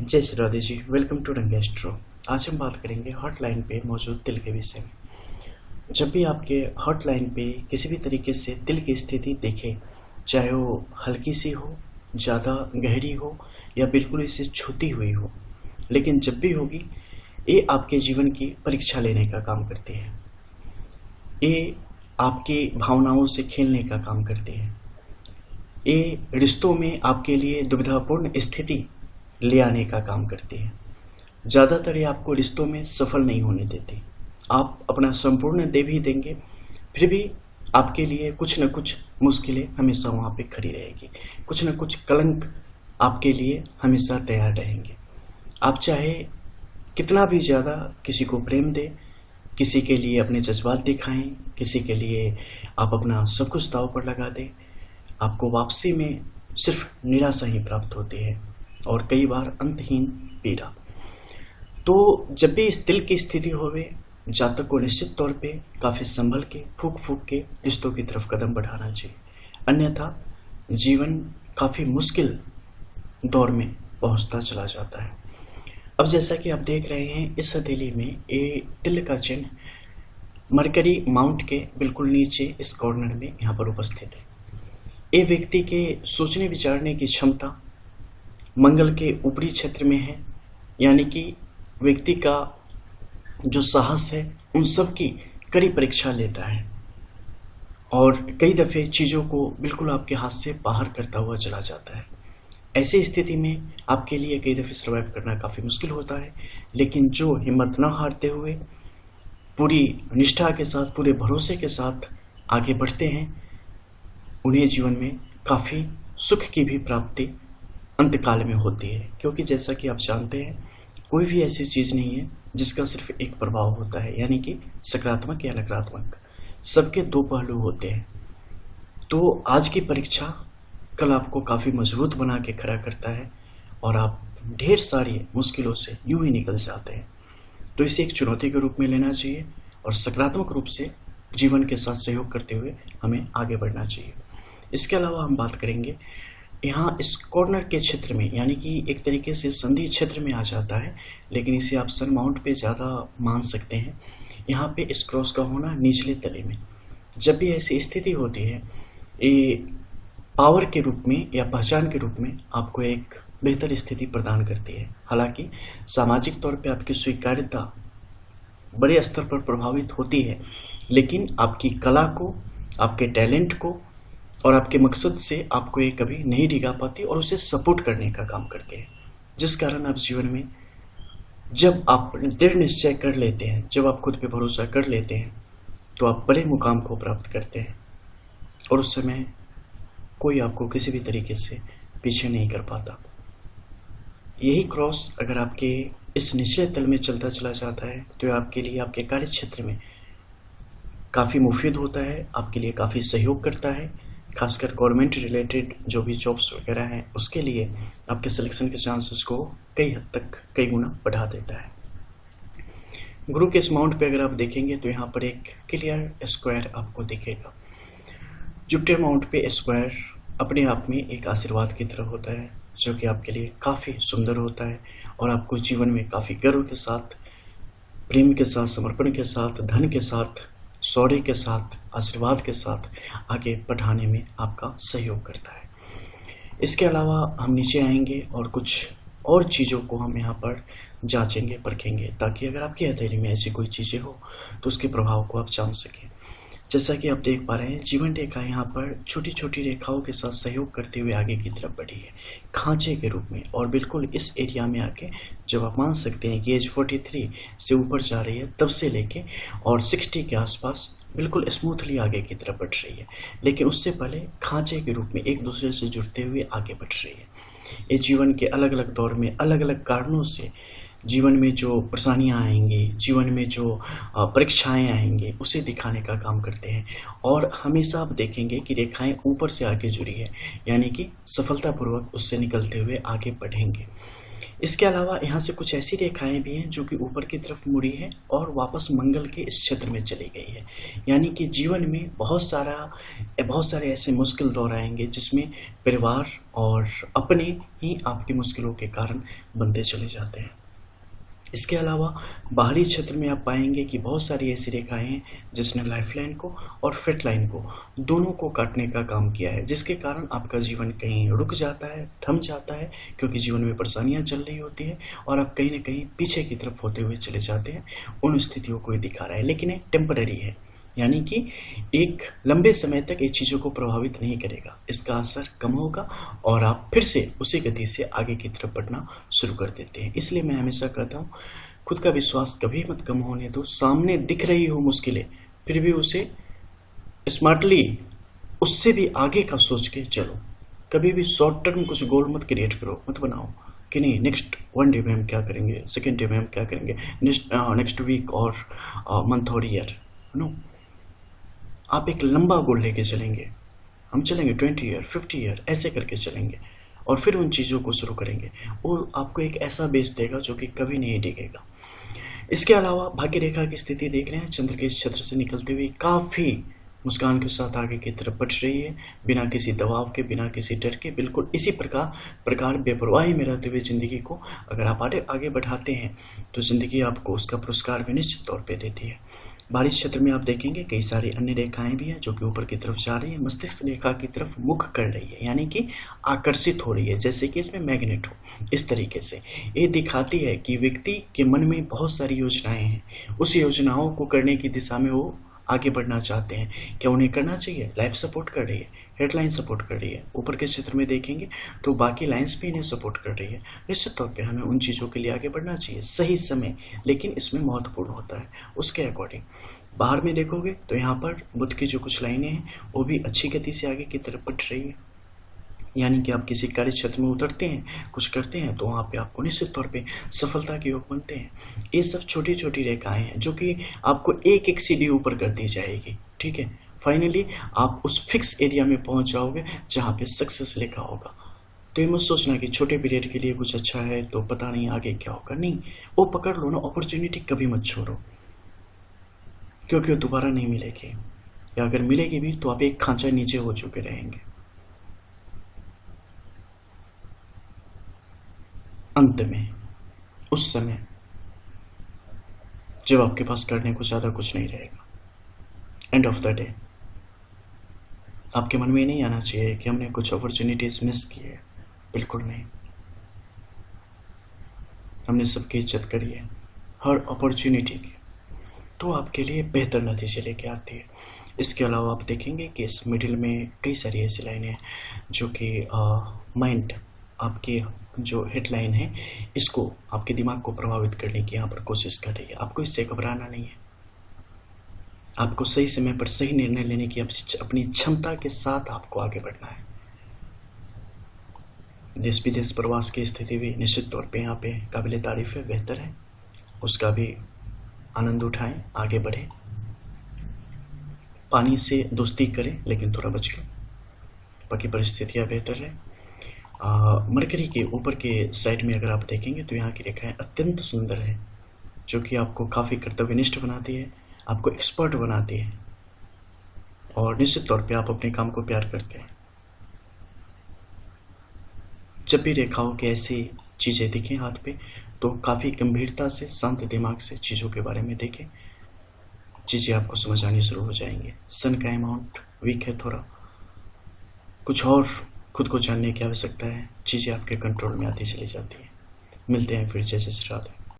जय Shri Radhe ji. Welcome to रंग astro. आज हम बात करेंगे हॉटलाइन पे मौजूद दिल के विषय में। जब भी आपके हॉटलाइन पे किसी भी तरीके से दिल की स्थिति देखें, चाहे वो हल्की सी हो, ज़्यादा गहरी हो या बिल्कुल इसे छूती हुई हो, लेकिन जब भी होगी ये आपके जीवन की परीक्षा लेने का काम करती है। ये आपकी भावनाओं से खेलने का काम करती है। ये रिश्तों में आपके लिए दुविधापूर्ण स्थिति ले आने का काम करती है। ज़्यादातर ये आपको रिश्तों में सफल नहीं होने देती। आप अपना संपूर्ण दे भी देंगे, फिर भी आपके लिए कुछ न कुछ मुश्किलें हमेशा वहाँ पे खड़ी रहेगी। कुछ न कुछ कलंक आपके लिए हमेशा तैयार रहेंगे। आप चाहे कितना भी ज़्यादा किसी को प्रेम दें, किसी के लिए अपने जज्बात दिखाएं, किसी के लिए आप अपना सब कुछ दांव पर लगा दें, आपको वापसी में सिर्फ निराशा ही प्राप्त होती है और कई बार अंतहीन पीड़ा। तो जब भी इस दिल की स्थिति होवे, जातक को निश्चित तौर पे काफ़ी संभल के फूक फूक के रिश्तों की तरफ कदम बढ़ाना चाहिए, अन्यथा जीवन काफ़ी मुश्किल दौर में पहुंचता चला जाता है। अब जैसा कि आप देख रहे हैं, इस हथेली में ये तिल का चिन्ह मरकरी माउंट के बिल्कुल नीचे इस कॉर्नर में यहाँ पर उपस्थित है। ये व्यक्ति के सोचने विचारने की क्षमता मंगल के ऊपरी क्षेत्र में है, यानी कि व्यक्ति का जो साहस है उन सब की कड़ी परीक्षा लेता है और कई दफ़े चीज़ों को बिल्कुल आपके हाथ से बाहर करता हुआ चला जाता है। ऐसी स्थिति में आपके लिए कई दफ़े सर्वाइव करना काफ़ी मुश्किल होता है, लेकिन जो हिम्मत न हारते हुए पूरी निष्ठा के साथ, पूरे भरोसे के साथ आगे बढ़ते हैं, उन्हें जीवन में काफ़ी सुख की भी प्राप्ति अंतकाल में होती है। क्योंकि जैसा कि आप जानते हैं, कोई भी ऐसी चीज़ नहीं है जिसका सिर्फ एक प्रभाव होता है, यानी कि सकारात्मक या नकारात्मक। सबके दो पहलू होते हैं। तो आज की परीक्षा कल आपको काफ़ी मजबूत बना के खड़ा करता है और आप ढेर सारी मुश्किलों से यूं ही निकल जाते हैं। तो इसे एक चुनौती के रूप में लेना चाहिए और सकारात्मक रूप से जीवन के साथ सहयोग करते हुए हमें आगे बढ़ना चाहिए। इसके अलावा हम बात करेंगे यहाँ इस कॉर्नर के क्षेत्र में, यानी कि एक तरीके से संधि क्षेत्र में आ जाता है, लेकिन इसे आप सन माउंट पे ज़्यादा मान सकते हैं। यहाँ पे इस क्रॉस का होना निचले तले में, जब भी ऐसी स्थिति होती है, ये पावर के रूप में या पहचान के रूप में आपको एक बेहतर स्थिति प्रदान करती है। हालांकि सामाजिक तौर पे आपकी स्वीकार्यता बड़े स्तर पर प्रभावित होती है, लेकिन आपकी कला को, आपके टैलेंट को और आपके मकसद से आपको ये कभी नहीं डिगा पाती और उसे सपोर्ट करने का काम करते हैं। जिस कारण आप जीवन में जब आप दृढ़ निश्चय कर लेते हैं, जब आप खुद पे भरोसा कर लेते हैं, तो आप बड़े मुकाम को प्राप्त करते हैं और उस समय कोई आपको किसी भी तरीके से पीछे नहीं कर पाता। यही क्रॉस अगर आपके इस निचले तल में चलता चला जाता है तो आपके लिए, आपके कार्य क्षेत्र में काफ़ी मुफीद होता है, आपके लिए काफ़ी सहयोग करता है। खासकर गवर्नमेंट रिलेटेड जो भी जॉब्स वगैरह हैं, उसके लिए आपके सिलेक्शन के चांसेस को कई हद तक, कई गुना बढ़ा देता है। गुरु के इस माउंट पे अगर आप देखेंगे तो यहाँ पर एक क्लियर स्क्वायर आपको दिखेगा। जुपिटर माउंट पे स्क्वायर अपने आप में एक आशीर्वाद की तरह होता है, जो कि आपके लिए काफ़ी सुंदर होता है और आपको जीवन में काफ़ी गर्व के साथ, प्रेम के साथ, समर्पण के साथ, धन के साथ, शौर्य के साथ, आशीर्वाद के साथ आगे बढ़ाने में आपका सहयोग करता है। इसके अलावा हम नीचे आएंगे और कुछ और चीज़ों को हम यहाँ पर जांचेंगे, परखेंगे, ताकि अगर आपकी हथेली में ऐसी कोई चीज़ें हो तो उसके प्रभाव को आप जान सकें। जैसा कि आप देख पा रहे हैं, जीवन रेखा यहाँ पर छोटी छोटी रेखाओं के साथ सहयोग करते हुए आगे की तरफ बढ़ी है, खांचे के रूप में। और बिल्कुल इस एरिया में आके जब आप मान सकते हैं कि एज 43 से ऊपर जा रही है, तब से लेके और 60 के आसपास बिल्कुल स्मूथली आगे की तरफ बढ़ रही है, लेकिन उससे पहले खांचे के रूप में एक दूसरे से जुड़ते हुए आगे बढ़ रही है। ये जीवन के अलग अलग दौर में अलग अलग कारणों से जीवन में जो परेशानियाँ आएंगी, जीवन में जो परीक्षाएं आएंगी, उसे दिखाने का काम करते हैं। और हमेशा आप देखेंगे कि रेखाएं ऊपर से आगे जुड़ी है, यानी कि सफलतापूर्वक उससे निकलते हुए आगे बढ़ेंगे। इसके अलावा यहाँ से कुछ ऐसी रेखाएं भी हैं जो कि ऊपर की तरफ मुड़ी है और वापस मंगल के इस क्षेत्र में चली गई है। यानी कि जीवन में बहुत सारे ऐसे मुश्किल दौर आएंगे जिसमें परिवार और अपने ही आपकी मुश्किलों के कारण बनते चले जाते हैं। इसके अलावा बाहरी क्षेत्र में आप पाएंगे कि बहुत सारी ऐसी रेखाएं हैं जिसने लाइफलाइन को और फिट लाइन को दोनों को काटने का काम किया है, जिसके कारण आपका जीवन कहीं रुक जाता है, थम जाता है, क्योंकि जीवन में परेशानियां चल रही होती है और आप कहीं ना कहीं पीछे की तरफ होते हुए चले जाते हैं। उन स्थितियों को ये दिखा रहा है, लेकिन ये टेम्पररी है, यानी कि एक लंबे समय तक ये चीज़ों को प्रभावित नहीं करेगा। इसका असर कम होगा और आप फिर से उसी गति से आगे की तरफ बढ़ना शुरू कर देते हैं। इसलिए मैं हमेशा कहता हूँ, खुद का विश्वास कभी मत कम होने दो। सामने दिख रही हो मुश्किलें, फिर भी उसे स्मार्टली, उससे भी आगे का सोच के चलो। कभी भी शॉर्ट टर्म कुछ गोल मत क्रिएट करो, मत बनाओ कि नहीं नेक्स्ट 1 डे में हम क्या करेंगे, सेकेंड डे में हम क्या करेंगे, नेक्स्ट वीक और मंथ और ईयर। नो, आप एक लंबा गोल लेके चलेंगे। हम चलेंगे 20 ईयर, 50 ईयर, ऐसे करके चलेंगे और फिर उन चीज़ों को शुरू करेंगे। वो आपको एक ऐसा बेस देगा जो कि कभी नहीं डिगेगा। इसके अलावा भाग्य रेखा की स्थिति देख रहे हैं, चंद्र के इस क्षेत्र से निकलते हुए काफ़ी मुस्कान के साथ आगे की तरफ बढ़ रही है, बिना किसी दबाव के, बिना किसी डर के, बिल्कुल इसी प्रकार बेपरवाही में रहते हुए ज़िंदगी को अगर आप आगे बढ़ाते हैं तो ज़िंदगी आपको उसका पुरस्कार भी निश्चित तौर पे देती है। बाहरी क्षेत्र में आप देखेंगे कई सारी अन्य रेखाएं भी हैं जो कि ऊपर की तरफ जा रही है, मस्तिष्क रेखा की तरफ मुख कर रही है, यानी कि आकर्षित हो रही है, जैसे कि इसमें मैग्नेट हो। इस तरीके से ये दिखाती है कि व्यक्ति के मन में बहुत सारी योजनाएं हैं, उस योजनाओं को करने की दिशा में वो आगे बढ़ना चाहते हैं। क्या उन्हें करना चाहिए? लाइफ सपोर्ट कर रही है, हेडलाइन सपोर्ट कर रही है। ऊपर के क्षेत्र में देखेंगे तो बाकी लाइंस भी इन्हें सपोर्ट कर रही है। निश्चित तौर पे हमें उन चीज़ों के लिए आगे बढ़ना चाहिए सही समय, लेकिन इसमें महत्वपूर्ण होता है उसके अकॉर्डिंग। बाहर में देखोगे तो यहाँ पर बुध की जो कुछ लाइनें हैं वो भी अच्छी गति से आगे की तरफ बढ़ रही है, यानी कि आप किसी कार्य क्षेत्र में उतरते हैं, कुछ करते हैं तो वहाँ पे आपको निश्चित तौर पे सफलता के योग बनते हैं। ये सब छोटी छोटी रेखाएं हैं जो कि आपको एक एक सीढ़ी ऊपर कर दी जाएगी, ठीक है। फाइनली आप उस फिक्स एरिया में पहुँच जाओगे जहाँ पे सक्सेस लिखा होगा। तो ये मत सोचना कि छोटे पीरियड के लिए कुछ अच्छा है तो पता नहीं आगे क्या होगा, नहीं, वो पकड़ लो ना, अपॉर्चुनिटी कभी मत छोड़ो, क्योंकि वो दोबारा नहीं मिलेगी, या अगर मिलेगी भी तो आप एक खांचा नीचे हो चुके रहेंगे। अंत में उस समय जब आपके पास करने को ज़्यादा कुछ नहीं रहेगा, एंड ऑफ द डे आपके मन में नहीं आना चाहिए कि हमने कुछ अपॉर्चुनिटीज मिस की है, बिल्कुल नहीं। हमने सबकी इज्जत करी है, हर अपॉर्चुनिटी की, तो आपके लिए बेहतर नतीजे लेके आती है। इसके अलावा आप देखेंगे कि इस मिडिल में कई सारी ऐसी लाइनें हैं जो कि माइंड, आपकी जो हेडलाइन है, इसको, आपके दिमाग को प्रभावित करने की यहाँ पर कोशिश कर रही है। आपको इससे घबराना नहीं है, आपको सही समय पर सही निर्णय लेने की अपनी क्षमता के साथ आपको आगे बढ़ना है। देश विदेश प्रवास की स्थिति भी निश्चित तौर पे यहाँ पे काबिले तारीफ है, बेहतर है, उसका भी आनंद उठाएं, आगे बढ़ें। पानी से दोस्ती करें लेकिन थोड़ा बच के, बाकी परिस्थितियाँ बेहतर है। मरकरी के ऊपर के साइड में अगर आप देखेंगे तो यहाँ की रेखाएं अत्यंत सुंदर है, जो कि आपको काफ़ी कर्तव्यनिष्ठ बनाती है, आपको एक्सपर्ट बनाती है, और निश्चित तौर पे आप अपने काम को प्यार करते हैं। जब भी रेखाओं के ऐसी चीज़ें दिखें हाथ पे तो काफ़ी गंभीरता से, शांत दिमाग से चीज़ों के बारे में देखें, चीज़ें आपको समझ आनी शुरू हो जाएंगी। सन का अमाउंट वीक है थोड़ा, कुछ और खुद को जानने की आवश्यकता है, चीज़ें आपके कंट्रोल में आती चली जाती हैं। मिलते हैं फिर, जैसे राधे।